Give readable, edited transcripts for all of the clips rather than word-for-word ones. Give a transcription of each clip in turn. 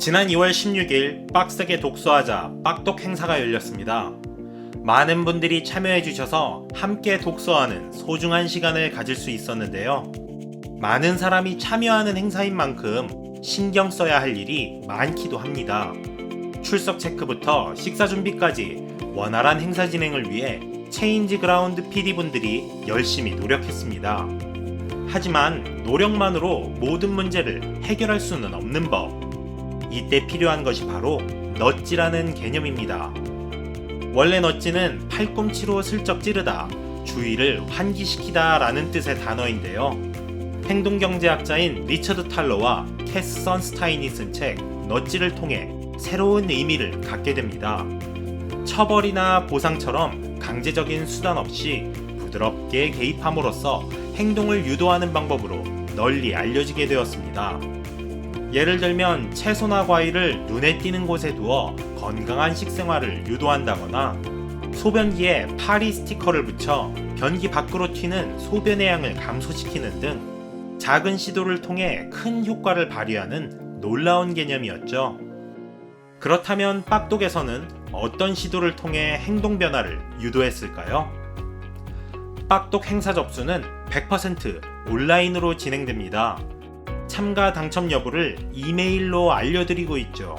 지난 2월 16일 빡세게 독서하자 빡독 행사가 열렸습니다. 많은 분들이 참여해주셔서 함께 독서하는 소중한 시간을 가질 수 있었는데요. 많은 사람이 참여하는 행사인 만큼 신경 써야 할 일이 많기도 합니다. 출석 체크부터 식사 준비까지 원활한 행사 진행을 위해 체인지 그라운드 PD분들이 열심히 노력했습니다. 하지만 노력만으로 모든 문제를 해결할 수는 없는 법. 이때 필요한 것이 바로 넛지라는 개념입니다. 원래 넛지는 팔꿈치로 슬쩍 찌르다, 주의를 환기시키다 라는 뜻의 단어인데요. 행동경제학자인 리처드 탈러와 캐스 선스타인이 쓴 책 넛지를 통해 새로운 의미를 갖게 됩니다. 처벌이나 보상처럼 강제적인 수단 없이 부드럽게 개입함으로써 행동을 유도하는 방법으로 널리 알려지게 되었습니다. 예를 들면 채소나 과일을 눈에 띄는 곳에 두어 건강한 식생활을 유도한다거나 소변기에 파리 스티커를 붙여 변기 밖으로 튀는 소변의 양을 감소시키는 등 작은 시도를 통해 큰 효과를 발휘하는 놀라운 개념이었죠. 그렇다면 빡독에서는 어떤 시도를 통해 행동 변화를 유도했을까요? 빡독 행사 접수는 100% 온라인으로 진행됩니다. 참가 당첨 여부를 이메일로 알려드리고 있죠.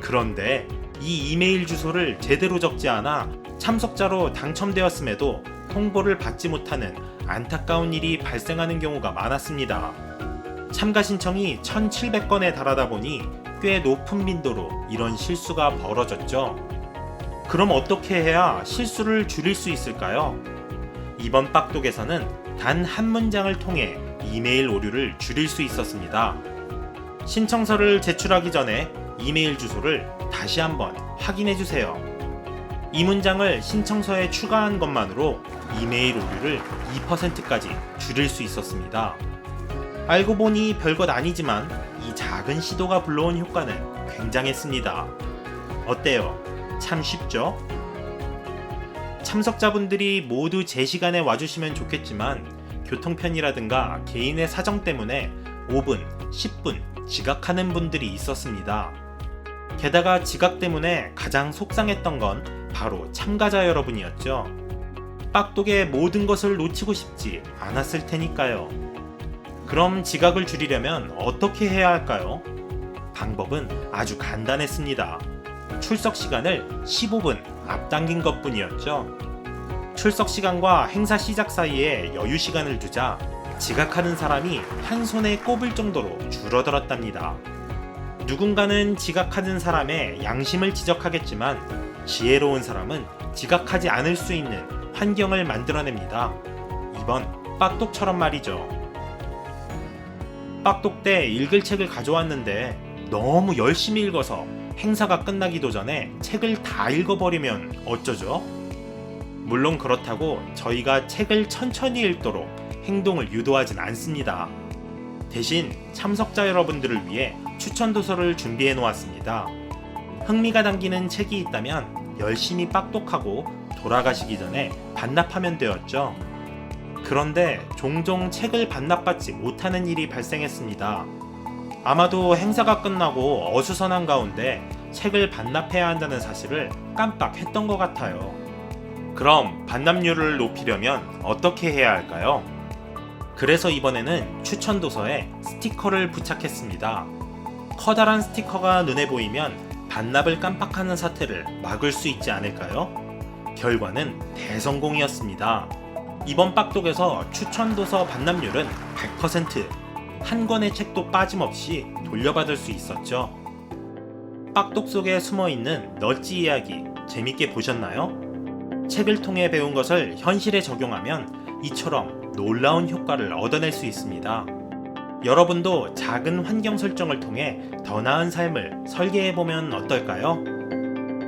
그런데 이 이메일 주소를 제대로 적지 않아 참석자로 당첨되었음에도 통보를 받지 못하는 안타까운 일이 발생하는 경우가 많았습니다. 참가 신청이 1,700건에 달하다 보니 꽤 높은 빈도로 이런 실수가 벌어졌죠. 그럼 어떻게 해야 실수를 줄일 수 있을까요? 이번 빡독에서는 단 한 문장을 통해 이메일 오류를 줄일 수 있었습니다. 신청서를 제출하기 전에 이메일 주소를 다시 한번 확인해 주세요. 이 문장을 신청서에 추가한 것만으로 이메일 오류를 2%까지 줄일 수 있었습니다. 알고 보니 별것 아니지만 이 작은 시도가 불러온 효과는 굉장했습니다. 어때요? 참 쉽죠? 참석자분들이 모두 제 시간에 와주시면 좋겠지만 교통편이라든가 개인의 사정 때문에 5분, 10분 지각하는 분들이 있었습니다. 게다가 지각 때문에 가장 속상했던 건 바로 참가자 여러분이었죠. 빡독의 모든 것을 놓치고 싶지 않았을 테니까요. 그럼 지각을 줄이려면 어떻게 해야 할까요? 방법은 아주 간단했습니다. 출석 시간을 15분 앞당긴 것뿐이었죠. 출석 시간과 행사 시작 사이에 여유 시간을 두자 지각하는 사람이 한 손에 꼽을 정도로 줄어들었답니다. 누군가는 지각하는 사람의 양심을 지적하겠지만 지혜로운 사람은 지각하지 않을 수 있는 환경을 만들어냅니다. 이번 빡독처럼 말이죠. 빡독 때 읽을 책을 가져왔는데 너무 열심히 읽어서 행사가 끝나기도 전에 책을 다 읽어버리면 어쩌죠? 물론 그렇다고 저희가 책을 천천히 읽도록 행동을 유도하진 않습니다. 대신 참석자 여러분들을 위해 추천 도서를 준비해 놓았습니다. 흥미가 담기는 책이 있다면 열심히 빡독하고 돌아가시기 전에 반납하면 되었죠. 그런데 종종 책을 반납받지 못하는 일이 발생했습니다. 아마도 행사가 끝나고 어수선한 가운데 책을 반납해야 한다는 사실을 깜빡했던 것 같아요. 그럼 반납률을 높이려면 어떻게 해야 할까요? 그래서 이번에는 추천 도서에 스티커를 부착했습니다. 커다란 스티커가 눈에 보이면 반납을 깜빡하는 사태를 막을 수 있지 않을까요? 결과는 대성공이었습니다. 이번 빡독에서 추천 도서 반납률은 100%, 한 권의 책도 빠짐없이 돌려받을 수 있었죠. 빡독 속에 숨어있는 넛지 이야기 재밌게 보셨나요? 책을 통해 배운 것을 현실에 적용하면 이처럼 놀라운 효과를 얻어낼 수 있습니다. 여러분도 작은 환경 설정을 통해 더 나은 삶을 설계해보면 어떨까요?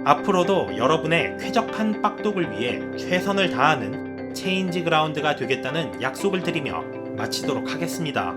앞으로도 여러분의 쾌적한 빡독을 위해 최선을 다하는 체인지 그라운드가 되겠다는 약속을 드리며 마치도록 하겠습니다.